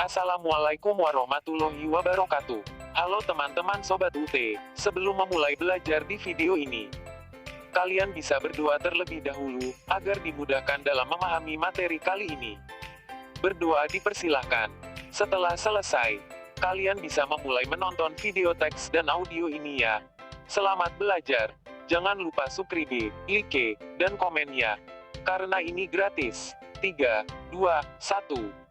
Assalamualaikum warahmatullahi wabarakatuh. Halo teman-teman Sobat UT, sebelum memulai belajar di video ini, kalian bisa berdoa terlebih dahulu, agar dimudahkan dalam memahami materi kali ini. Berdoa dipersilahkan. Setelah selesai, kalian bisa memulai menonton video teks dan audio ini ya. Selamat belajar. Jangan lupa subscribe, like, dan komen ya. Karena ini gratis. 3, 2, 1.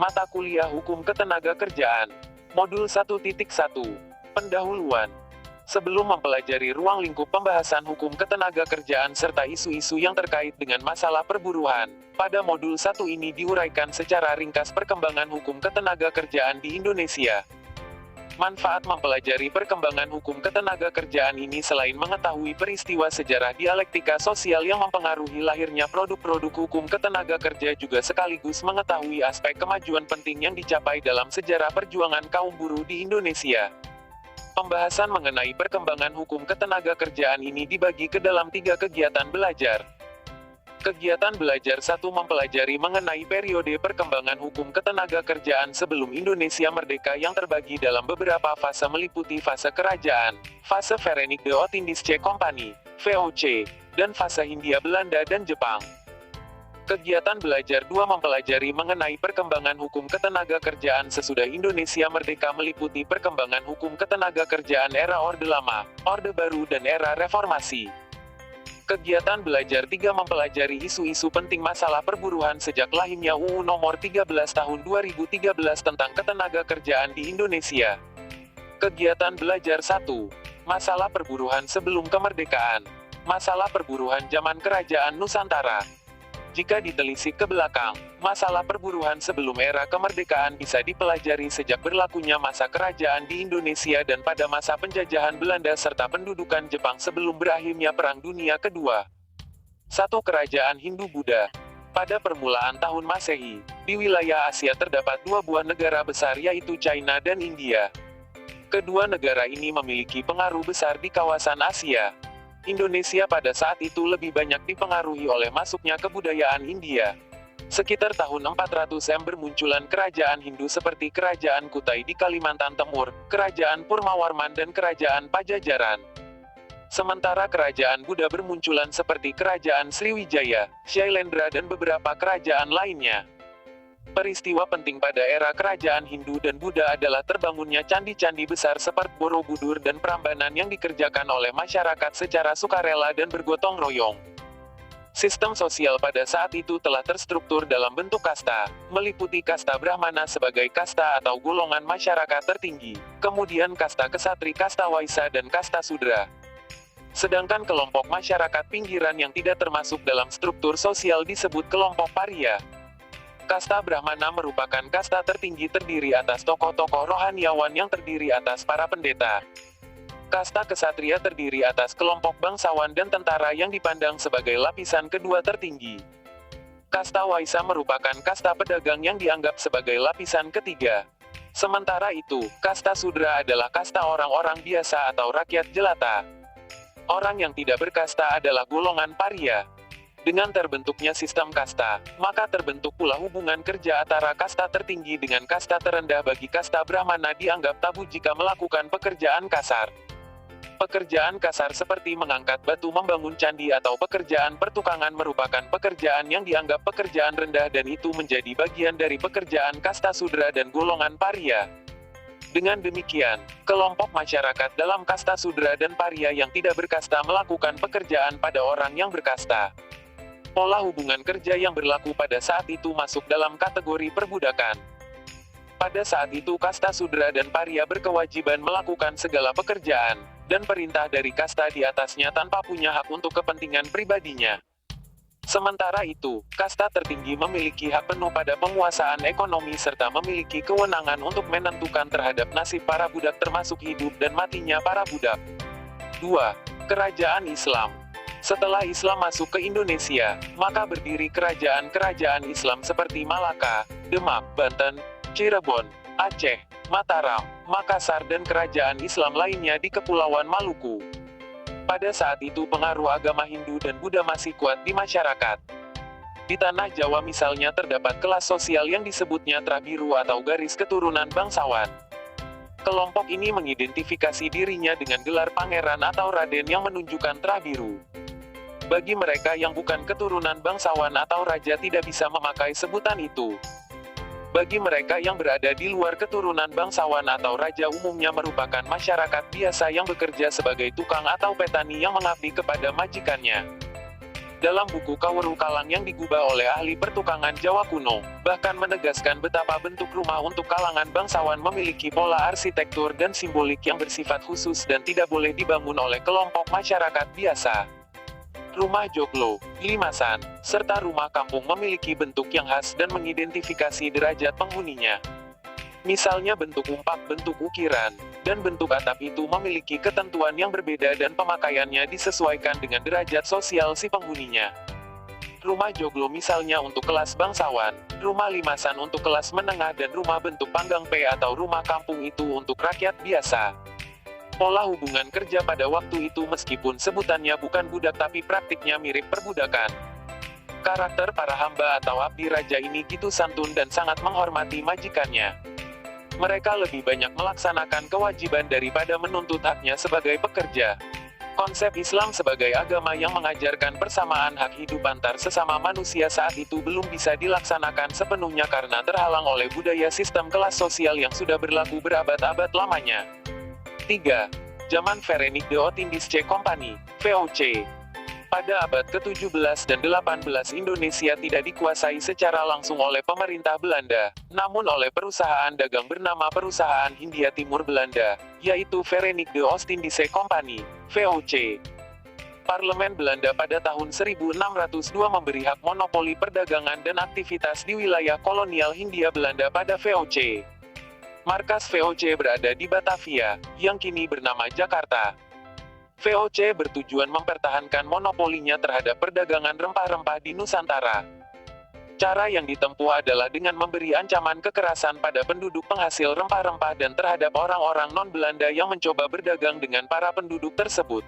Mata Kuliah Hukum Ketenagakerjaan. Modul 1.1. Pendahuluan. Sebelum mempelajari ruang lingkup pembahasan hukum ketenagakerjaan serta isu-isu yang terkait dengan masalah perburuhan, pada modul 1 ini diuraikan secara ringkas perkembangan hukum ketenagakerjaan di Indonesia. Manfaat mempelajari perkembangan hukum ketenagakerjaan ini selain mengetahui peristiwa sejarah dialektika sosial yang mempengaruhi lahirnya produk-produk hukum ketenagakerja juga sekaligus mengetahui aspek kemajuan penting yang dicapai dalam sejarah perjuangan kaum buruh di Indonesia. Pembahasan mengenai perkembangan hukum ketenagakerjaan ini dibagi ke dalam 3 kegiatan belajar. Kegiatan belajar 1 mempelajari mengenai periode perkembangan hukum ketenagakerjaan sebelum Indonesia merdeka yang terbagi dalam beberapa fase meliputi fase kerajaan, fase Verenigde Oost-Indische Compagnie, VOC, dan fase Hindia Belanda dan Jepang. Kegiatan belajar 2 mempelajari mengenai perkembangan hukum ketenagakerjaan sesudah Indonesia merdeka meliputi perkembangan hukum ketenagakerjaan era Orde Lama, Orde Baru dan era Reformasi. Kegiatan belajar 3 mempelajari isu-isu penting masalah perburuhan sejak lahirnya UU Nomor 13 Tahun 2013 tentang ketenagakerjaan di Indonesia. Kegiatan belajar 1. Masalah perburuhan sebelum kemerdekaan. Masalah perburuhan zaman Kerajaan Nusantara. Jika ditelisik ke belakang, masalah perburuhan sebelum era kemerdekaan bisa dipelajari sejak berlakunya masa kerajaan di Indonesia dan pada masa penjajahan Belanda serta pendudukan Jepang sebelum berakhirnya Perang Dunia Kedua. 1. Kerajaan Hindu-Buddha. Pada permulaan tahun Masehi, di wilayah Asia terdapat 2 buah negara besar yaitu China dan India. Kedua negara ini memiliki pengaruh besar di kawasan Asia. Indonesia pada saat itu lebih banyak dipengaruhi oleh masuknya kebudayaan India. Sekitar tahun 400 bermunculan kerajaan Hindu seperti Kerajaan Kutai di Kalimantan Timur, Kerajaan Purmawarman dan Kerajaan Pajajaran. Sementara kerajaan Buddha bermunculan seperti Kerajaan Sriwijaya, Shailendra dan beberapa kerajaan lainnya. Peristiwa penting pada era kerajaan Hindu dan Buddha adalah terbangunnya candi-candi besar seperti Borobudur dan Prambanan yang dikerjakan oleh masyarakat secara sukarela dan bergotong royong. Sistem sosial pada saat itu telah terstruktur dalam bentuk kasta, meliputi kasta Brahmana sebagai kasta atau golongan masyarakat tertinggi, kemudian kasta Ksatri, kasta Waisya dan kasta Sudra. Sedangkan kelompok masyarakat pinggiran yang tidak termasuk dalam struktur sosial disebut kelompok Paria. Kasta Brahmana merupakan kasta tertinggi terdiri atas tokoh-tokoh rohaniawan yang terdiri atas para pendeta. Kasta Ksatria terdiri atas kelompok bangsawan dan tentara yang dipandang sebagai lapisan kedua tertinggi. Kasta Waisya merupakan kasta pedagang yang dianggap sebagai lapisan ketiga. Sementara itu, kasta Sudra adalah kasta orang-orang biasa atau rakyat jelata. Orang yang tidak berkasta adalah golongan paria. Dengan terbentuknya sistem kasta, maka terbentuk pula hubungan kerja antara kasta tertinggi dengan kasta terendah. Bagi kasta Brahmana dianggap tabu jika melakukan pekerjaan kasar. Pekerjaan kasar seperti mengangkat batu, membangun candi atau pekerjaan pertukangan merupakan pekerjaan yang dianggap pekerjaan rendah dan itu menjadi bagian dari pekerjaan kasta Sudra dan golongan paria. Dengan demikian, kelompok masyarakat dalam kasta Sudra dan paria yang tidak berkasta melakukan pekerjaan pada orang yang berkasta. Pola hubungan kerja yang berlaku pada saat itu masuk dalam kategori perbudakan. Pada saat itu kasta Sudra dan paria berkewajiban melakukan segala pekerjaan, dan perintah dari kasta di atasnya tanpa punya hak untuk kepentingan pribadinya. Sementara itu, kasta tertinggi memiliki hak penuh pada penguasaan ekonomi serta memiliki kewenangan untuk menentukan terhadap nasib para budak termasuk hidup dan matinya para budak. 2. Kerajaan Islam. Setelah Islam masuk ke Indonesia, maka berdiri kerajaan-kerajaan Islam seperti Malaka, Demak, Banten, Cirebon, Aceh, Mataram, Makassar dan kerajaan Islam lainnya di Kepulauan Maluku. Pada saat itu pengaruh agama Hindu dan Buddha masih kuat di masyarakat. Di tanah Jawa misalnya terdapat kelas sosial yang disebutnya Trabiru atau garis keturunan bangsawan. Kelompok ini mengidentifikasi dirinya dengan gelar pangeran atau raden yang menunjukkan Trabiru. Bagi mereka yang bukan keturunan bangsawan atau raja tidak bisa memakai sebutan itu. Bagi mereka yang berada di luar keturunan bangsawan atau raja umumnya merupakan masyarakat biasa yang bekerja sebagai tukang atau petani yang mengabdi kepada majikannya. Dalam buku Kaweru Kalang yang digubah oleh ahli pertukangan Jawa kuno, bahkan menegaskan betapa bentuk rumah untuk kalangan bangsawan memiliki pola arsitektur dan simbolik yang bersifat khusus dan tidak boleh dibangun oleh kelompok masyarakat biasa. Rumah joglo, limasan, serta rumah kampung memiliki bentuk yang khas dan mengidentifikasi derajat penghuninya. Misalnya bentuk umpak, bentuk ukiran, dan bentuk atap itu memiliki ketentuan yang berbeda dan pemakaiannya disesuaikan dengan derajat sosial si penghuninya. Rumah joglo misalnya untuk kelas bangsawan, rumah limasan untuk kelas menengah dan rumah bentuk panggang P atau rumah kampung itu untuk rakyat biasa. Pola hubungan kerja pada waktu itu meskipun sebutannya bukan budak tapi praktiknya mirip perbudakan. Karakter para hamba atau abdi raja ini gitu santun dan sangat menghormati majikannya. Mereka lebih banyak melaksanakan kewajiban daripada menuntut haknya sebagai pekerja. Konsep Islam sebagai agama yang mengajarkan persamaan hak hidup antar sesama manusia saat itu belum bisa dilaksanakan sepenuhnya karena terhalang oleh budaya sistem kelas sosial yang sudah berlaku berabad-abad lamanya. 3. Zaman Verenik de Otindische Company, VOC. Pada abad ke-17 dan 18 Indonesia tidak dikuasai secara langsung oleh pemerintah Belanda, namun oleh perusahaan dagang bernama Perusahaan Hindia Timur Belanda, yaitu Verenik de Oostindische Company, VOC. Parlemen Belanda pada tahun 1602 memberi hak monopoli perdagangan dan aktivitas di wilayah kolonial Hindia Belanda pada VOC. Markas VOC berada di Batavia, yang kini bernama Jakarta. VOC bertujuan mempertahankan monopolinya terhadap perdagangan rempah-rempah di Nusantara. Cara yang ditempuh adalah dengan memberi ancaman kekerasan pada penduduk penghasil rempah-rempah dan terhadap orang-orang non-Belanda yang mencoba berdagang dengan para penduduk tersebut.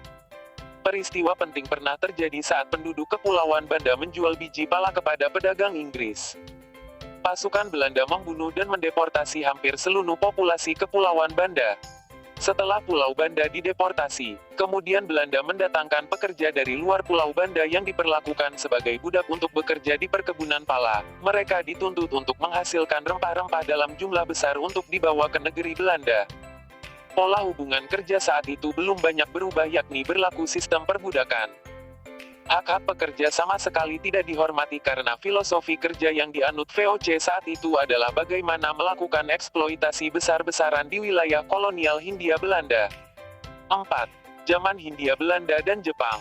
Peristiwa penting pernah terjadi saat penduduk Kepulauan Banda menjual biji pala kepada pedagang Inggris. Pasukan Belanda membunuh dan mendeportasi hampir seluruh populasi Kepulauan Banda. Setelah Pulau Banda dideportasi, kemudian Belanda mendatangkan pekerja dari luar Pulau Banda yang diperlakukan sebagai budak untuk bekerja di perkebunan pala. Mereka dituntut untuk menghasilkan rempah-rempah dalam jumlah besar untuk dibawa ke negeri Belanda. Pola hubungan kerja saat itu belum banyak berubah yakni berlaku sistem perbudakan. Hak-hak pekerja sama sekali tidak dihormati karena filosofi kerja yang dianut VOC saat itu adalah bagaimana melakukan eksploitasi besar-besaran di wilayah kolonial Hindia Belanda. 4. Zaman Hindia Belanda dan Jepang.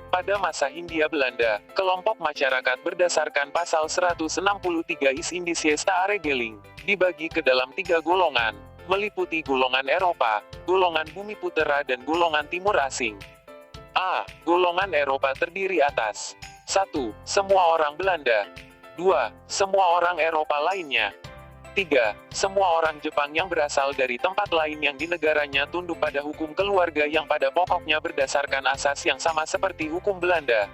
Pada masa Hindia Belanda, kelompok masyarakat berdasarkan pasal 163 Is Indices Regeling, dibagi ke dalam 3 golongan, meliputi golongan Eropa, golongan Bumi Putera dan golongan Timur Asing. A. Golongan Eropa terdiri atas 1. Semua orang Belanda. 2. Semua orang Eropa lainnya. 3. Semua orang Jepang yang berasal dari tempat lain yang di negaranya tunduk pada hukum keluarga yang pada pokoknya berdasarkan asas yang sama seperti hukum Belanda.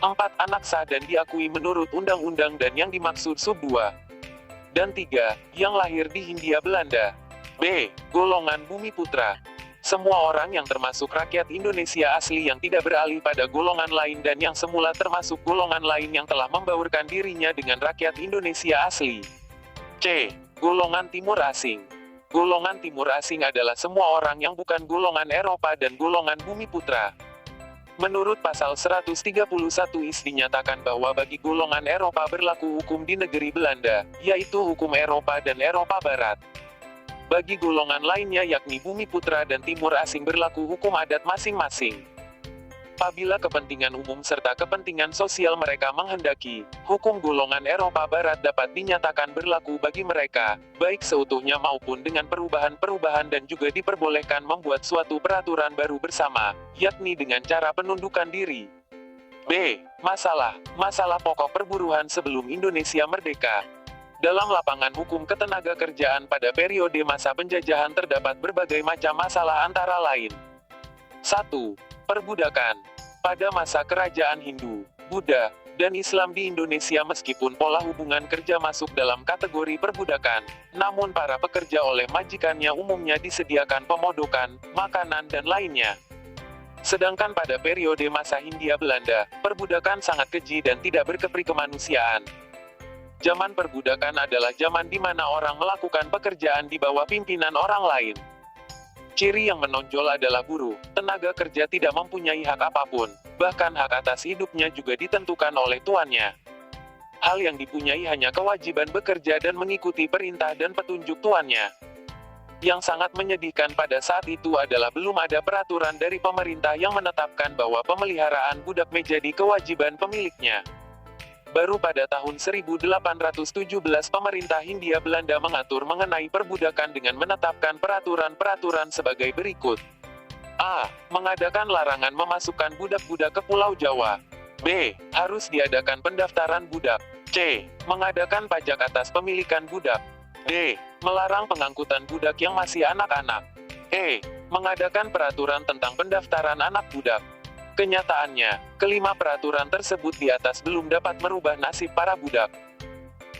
4. Anak sah dan diakui menurut undang-undang dan yang dimaksud sub 2 dan 3, yang lahir di Hindia Belanda. B. Golongan Bumi Putra. Semua orang yang termasuk rakyat Indonesia asli yang tidak beralih pada golongan lain dan yang semula termasuk golongan lain yang telah membaurkan dirinya dengan rakyat Indonesia asli. C. Golongan Timur Asing. Golongan Timur Asing adalah semua orang yang bukan golongan Eropa dan golongan Bumi Putra. Menurut pasal 131 Is dinyatakan bahwa bagi golongan Eropa berlaku hukum di negeri Belanda, yaitu hukum Eropa dan Eropa Barat. Bagi golongan lainnya yakni Bumi Putra dan Timur Asing berlaku hukum adat masing-masing. Apabila kepentingan umum serta kepentingan sosial mereka menghendaki, hukum golongan Eropa Barat dapat dinyatakan berlaku bagi mereka, baik seutuhnya maupun dengan perubahan-perubahan dan juga diperbolehkan membuat suatu peraturan baru bersama, yakni dengan cara penundukan diri. B. Masalah pokok perburuan sebelum Indonesia merdeka. Dalam lapangan hukum ketenagakerjaan pada periode masa penjajahan terdapat berbagai macam masalah antara lain. 1. Perbudakan. Pada masa kerajaan Hindu, Buddha, dan Islam di Indonesia meskipun pola hubungan kerja masuk dalam kategori perbudakan, namun para pekerja oleh majikannya umumnya disediakan pemodokan, makanan dan lainnya. Sedangkan pada periode masa Hindia Belanda, perbudakan sangat keji dan tidak berkemanusiaan. Zaman perbudakan adalah zaman di mana orang melakukan pekerjaan di bawah pimpinan orang lain. Ciri yang menonjol adalah buruh, tenaga kerja tidak mempunyai hak apapun, bahkan hak atas hidupnya juga ditentukan oleh tuannya. Hal yang dipunyai hanya kewajiban bekerja dan mengikuti perintah dan petunjuk tuannya. Yang sangat menyedihkan pada saat itu adalah belum ada peraturan dari pemerintah yang menetapkan bahwa pemeliharaan budak menjadi kewajiban pemiliknya. Baru pada tahun 1817 pemerintah Hindia Belanda mengatur mengenai perbudakan dengan menetapkan peraturan-peraturan sebagai berikut. A. Mengadakan larangan memasukkan budak-budak ke Pulau Jawa. B. Harus diadakan pendaftaran budak. C. Mengadakan pajak atas pemilikan budak. D. Melarang pengangkutan budak yang masih anak-anak. E. Mengadakan peraturan tentang pendaftaran anak budak. Kenyataannya, kelima peraturan tersebut di atas belum dapat merubah nasib para budak.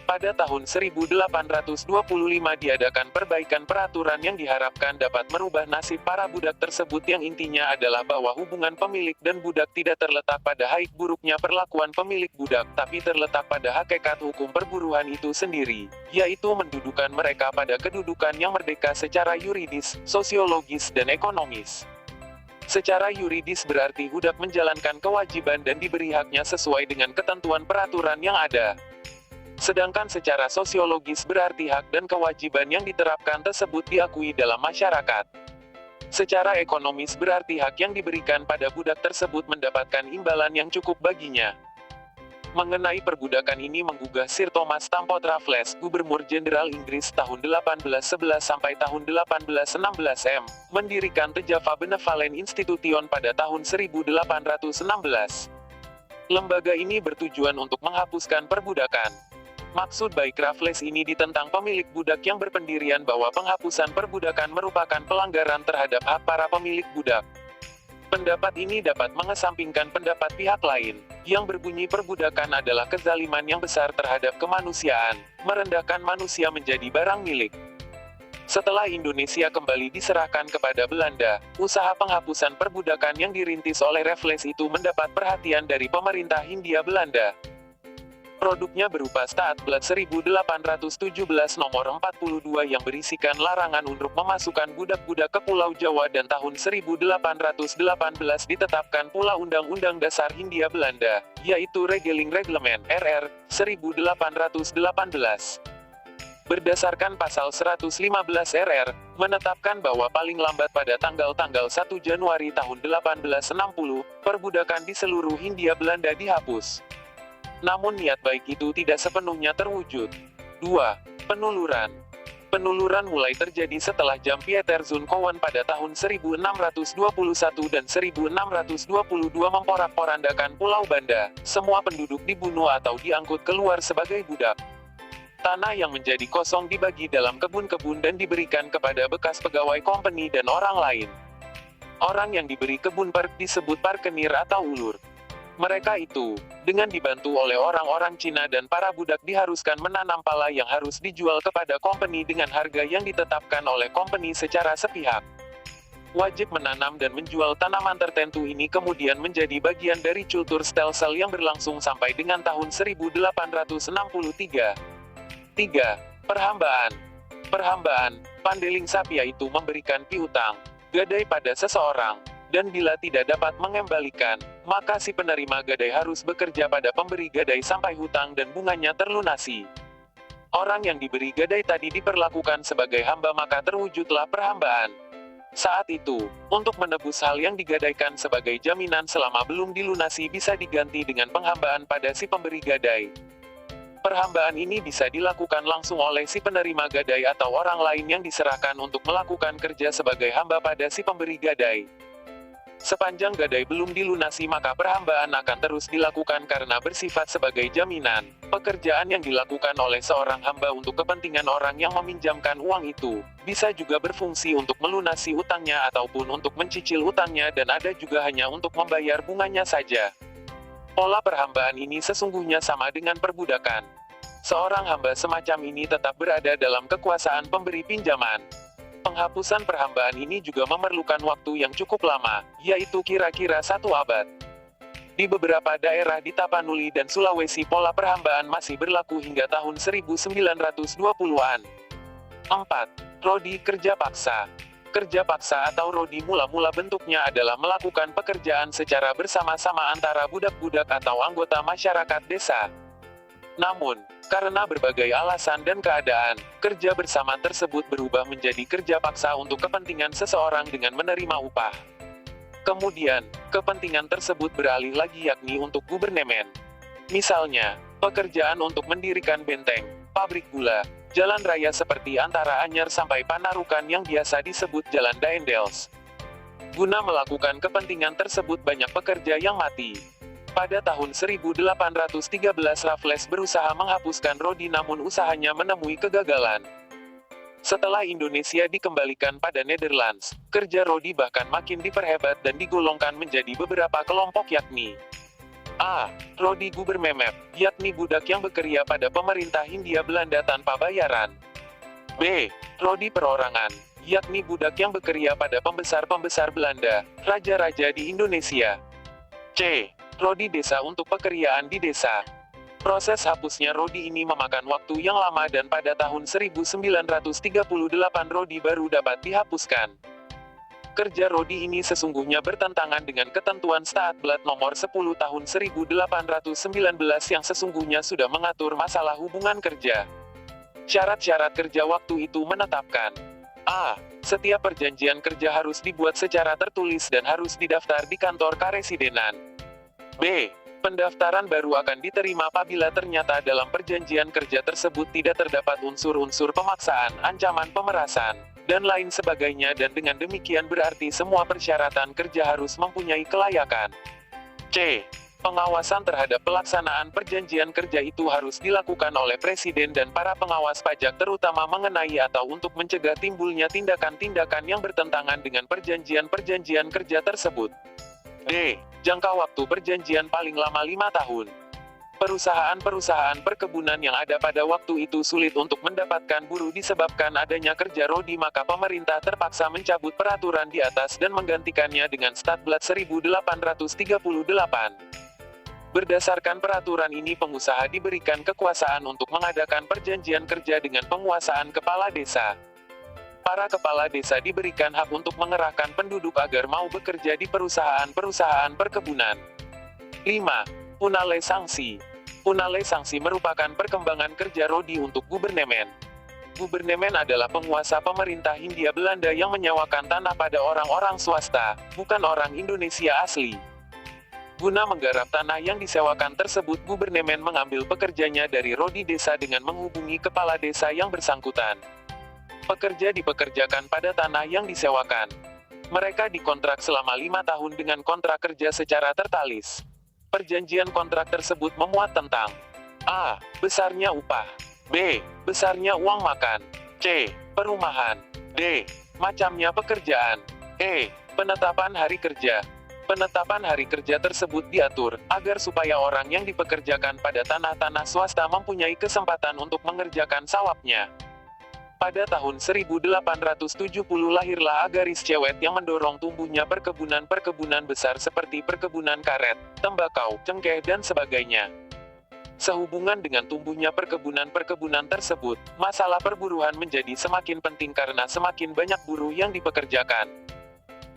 Pada tahun 1825 diadakan perbaikan peraturan yang diharapkan dapat merubah nasib para budak tersebut yang intinya adalah bahwa hubungan pemilik dan budak tidak terletak pada baik buruknya perlakuan pemilik budak, tapi terletak pada hakikat hukum perburuan itu sendiri, yaitu mendudukan mereka pada kedudukan yang merdeka secara yuridis, sosiologis dan ekonomis. Secara yuridis berarti budak menjalankan kewajiban dan diberi haknya sesuai dengan ketentuan peraturan yang ada. Sedangkan secara sosiologis berarti hak dan kewajiban yang diterapkan tersebut diakui dalam masyarakat. Secara ekonomis berarti hak yang diberikan pada budak tersebut mendapatkan imbalan yang cukup baginya. Mengenai perbudakan ini menggugah Sir Thomas Stamford Raffles, Gubernur Jenderal Inggris tahun 1811 sampai tahun 1816 mendirikan The Java Benevolent Institution pada tahun 1816. Lembaga ini bertujuan untuk menghapuskan perbudakan. Maksud baik Raffles ini ditentang pemilik budak yang berpendirian bahwa penghapusan perbudakan merupakan pelanggaran terhadap hak para pemilik budak. Pendapat ini dapat mengesampingkan pendapat pihak lain, yang berbunyi perbudakan adalah kezaliman yang besar terhadap kemanusiaan, merendahkan manusia menjadi barang milik. Setelah Indonesia kembali diserahkan kepada Belanda, usaha penghapusan perbudakan yang dirintis oleh Raffles itu mendapat perhatian dari pemerintah Hindia Belanda. Produknya berupa Staatsblad 1817 nomor 42 yang berisikan larangan untuk memasukkan budak-budak ke Pulau Jawa dan tahun 1818 ditetapkan pula Undang-Undang Dasar Hindia Belanda, yaitu Regeling Reglement RR 1818. Berdasarkan pasal 115 RR, menetapkan bahwa paling lambat pada tanggal-tanggal 1 Januari tahun 1860, perbudakan di seluruh Hindia Belanda dihapus. Namun niat baik itu tidak sepenuhnya terwujud. 2. Penuluran. Penuluran mulai terjadi setelah Jan Pieter Zoon-Kowen pada tahun 1621 dan 1622 memporak-porandakan Pulau Banda. Semua penduduk dibunuh atau diangkut keluar sebagai budak. Tanah yang menjadi kosong dibagi dalam kebun-kebun dan diberikan kepada bekas pegawai company dan orang lain. Orang yang diberi kebun park disebut parkenir atau ulur. Mereka itu, dengan dibantu oleh orang-orang Cina dan para budak diharuskan menanam pala yang harus dijual kepada company dengan harga yang ditetapkan oleh company secara sepihak. Wajib menanam dan menjual tanaman tertentu ini kemudian menjadi bagian dari cultur stelsel yang berlangsung sampai dengan tahun 1863. 3. Perhambaan. Perhambaan, pandeling sapi yaitu memberikan piutang, gadai pada seseorang. Dan bila tidak dapat mengembalikan, maka si penerima gadai harus bekerja pada pemberi gadai sampai hutang dan bunganya terlunasi. Orang yang diberi gadai tadi diperlakukan sebagai hamba maka terwujudlah perhambaan. Saat itu, untuk menebus hal yang digadaikan sebagai jaminan selama belum dilunasi bisa diganti dengan penghambaan pada si pemberi gadai. Perhambaan ini bisa dilakukan langsung oleh si penerima gadai atau orang lain yang diserahkan untuk melakukan kerja sebagai hamba pada si pemberi gadai. Sepanjang gadai belum dilunasi maka perhambaan akan terus dilakukan karena bersifat sebagai jaminan. Pekerjaan yang dilakukan oleh seorang hamba untuk kepentingan orang yang meminjamkan uang itu, bisa juga berfungsi untuk melunasi utangnya ataupun untuk mencicil utangnya dan ada juga hanya untuk membayar bunganya saja. Pola perhambaan ini sesungguhnya sama dengan perbudakan. Seorang hamba semacam ini tetap berada dalam kekuasaan pemberi pinjaman. Penghapusan perhambaan ini juga memerlukan waktu yang cukup lama, yaitu kira-kira 1 abad. Di beberapa daerah di Tapanuli dan Sulawesi pola perhambaan masih berlaku hingga tahun 1920-an. 4. Rodi kerja paksa. Kerja paksa atau rodi mula-mula bentuknya adalah melakukan pekerjaan secara bersama-sama antara budak-budak atau anggota masyarakat desa. Namun, karena berbagai alasan dan keadaan, kerja bersama tersebut berubah menjadi kerja paksa untuk kepentingan seseorang dengan menerima upah. Kemudian, kepentingan tersebut beralih lagi yakni untuk gubernemen. Misalnya, pekerjaan untuk mendirikan benteng, pabrik gula, jalan raya seperti antara Anyar sampai Panarukan yang biasa disebut Jalan Daendels. Guna melakukan kepentingan tersebut banyak pekerja yang mati. Pada tahun 1813 Raffles berusaha menghapuskan rodi namun usahanya menemui kegagalan. Setelah Indonesia dikembalikan pada Netherlands, kerja rodi bahkan makin diperhebat dan digolongkan menjadi beberapa kelompok yakni A. Rodi Gubermemer, yakni budak yang bekerja pada pemerintah Hindia Belanda tanpa bayaran. B. Rodi perorangan, yakni budak yang bekerja pada pembesar-pembesar Belanda, raja-raja di Indonesia. C. Rodi desa untuk pekerjaan di desa. Proses hapusnya rodi ini memakan waktu yang lama dan pada tahun 1938 rodi baru dapat dihapuskan. Kerja rodi ini sesungguhnya bertentangan dengan ketentuan Staatblad nomor 10 tahun 1819 yang sesungguhnya sudah mengatur masalah hubungan kerja. Syarat-syarat kerja waktu itu menetapkan A. Setiap perjanjian kerja harus dibuat secara tertulis dan harus didaftar di kantor karesidenan. B. Pendaftaran baru akan diterima apabila ternyata dalam perjanjian kerja tersebut tidak terdapat unsur-unsur pemaksaan, ancaman pemerasan, dan lain sebagainya dan dengan demikian berarti semua persyaratan kerja harus mempunyai kelayakan. C. Pengawasan terhadap pelaksanaan perjanjian kerja itu harus dilakukan oleh Presiden dan para pengawas pajak terutama mengenai atau untuk mencegah timbulnya tindakan-tindakan yang bertentangan dengan perjanjian-perjanjian kerja tersebut. D. Jangka waktu perjanjian paling lama 5 tahun. Perusahaan-perusahaan perkebunan yang ada pada waktu itu sulit untuk mendapatkan buruh disebabkan adanya kerja rodi maka pemerintah terpaksa mencabut peraturan di atas dan menggantikannya dengan Statblad 1838. Berdasarkan peraturan ini pengusaha diberikan kekuasaan untuk mengadakan perjanjian kerja dengan penguasaan kepala desa. Para kepala desa diberikan hak untuk mengerahkan penduduk agar mau bekerja di perusahaan-perusahaan perkebunan. 5. Punale Sanksi. Punale Sanksi merupakan perkembangan kerja rodi untuk gubernemen. Gubernemen adalah penguasa pemerintah Hindia Belanda yang menyewakan tanah pada orang-orang swasta, bukan orang Indonesia asli. Guna menggarap tanah yang disewakan tersebut gubernemen mengambil pekerjanya dari rodi desa dengan menghubungi kepala desa yang bersangkutan. Pekerja dipekerjakan pada tanah yang disewakan. Mereka dikontrak selama 5 tahun dengan kontrak kerja secara tertalis. Perjanjian kontrak tersebut memuat tentang A. Besarnya upah. B. Besarnya uang makan. C. Perumahan. D. Macamnya pekerjaan. E. Penetapan hari kerja. Penetapan hari kerja tersebut diatur agar supaya orang yang dipekerjakan pada tanah-tanah swasta mempunyai kesempatan untuk mengerjakan sawapnya. Pada tahun 1870 lahirlah Agaris Cewet yang mendorong tumbuhnya perkebunan-perkebunan besar seperti perkebunan karet, tembakau, cengkeh dan sebagainya. Sehubungan dengan tumbuhnya perkebunan-perkebunan tersebut, masalah perburuhan menjadi semakin penting karena semakin banyak buruh yang dipekerjakan.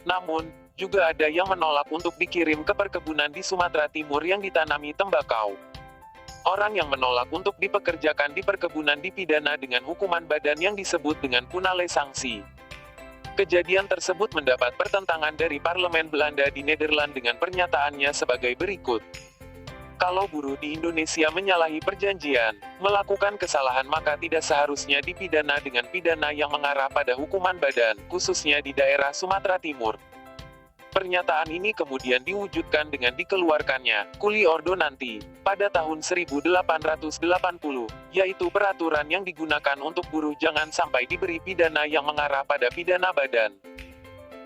Namun, juga ada yang menolak untuk dikirim ke perkebunan di Sumatera Timur yang ditanami tembakau. Orang yang menolak untuk dipekerjakan di perkebunan dipidana dengan hukuman badan yang disebut dengan punale sanksi. Kejadian tersebut mendapat pertentangan dari parlemen Belanda di Nederland dengan pernyataannya sebagai berikut. Kalau buruh di Indonesia menyalahi perjanjian, melakukan kesalahan maka tidak seharusnya dipidana dengan pidana yang mengarah pada hukuman badan, khususnya di daerah Sumatera Timur. Pernyataan ini kemudian diwujudkan dengan dikeluarkannya Kuli Ordonansi pada tahun 1880, yaitu peraturan yang digunakan untuk buruh jangan sampai diberi pidana yang mengarah pada pidana badan.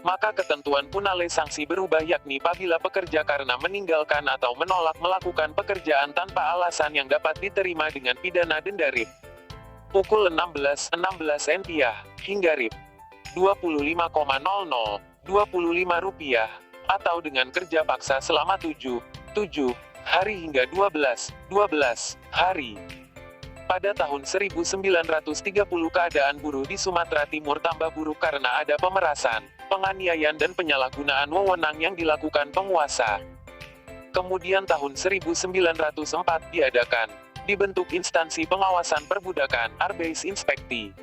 Maka ketentuan punale sanksi berubah yakni apabila pekerja karena meninggalkan atau menolak melakukan pekerjaan tanpa alasan yang dapat diterima dengan pidana denda RIP. Pukul 16.16 Rupiah, hingga RIP 25,00 Rp25, atau dengan kerja paksa selama 7 hari hingga 12 hari. Pada tahun 1930 keadaan buruh di Sumatera Timur tambah buruk karena ada pemerasan, penganiayaan dan penyalahgunaan wewenang yang dilakukan penguasa. Kemudian tahun 1904 dibentuk instansi pengawasan perbudakan, Arbeitsinspektie.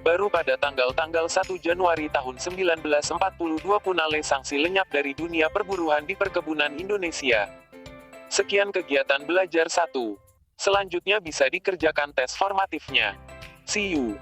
Baru pada tanggal 1 Januari tahun 1942 punale sanksi lenyap dari dunia perburuhan di perkebunan Indonesia. Sekian kegiatan belajar 1. Selanjutnya bisa dikerjakan tes formatifnya. See you.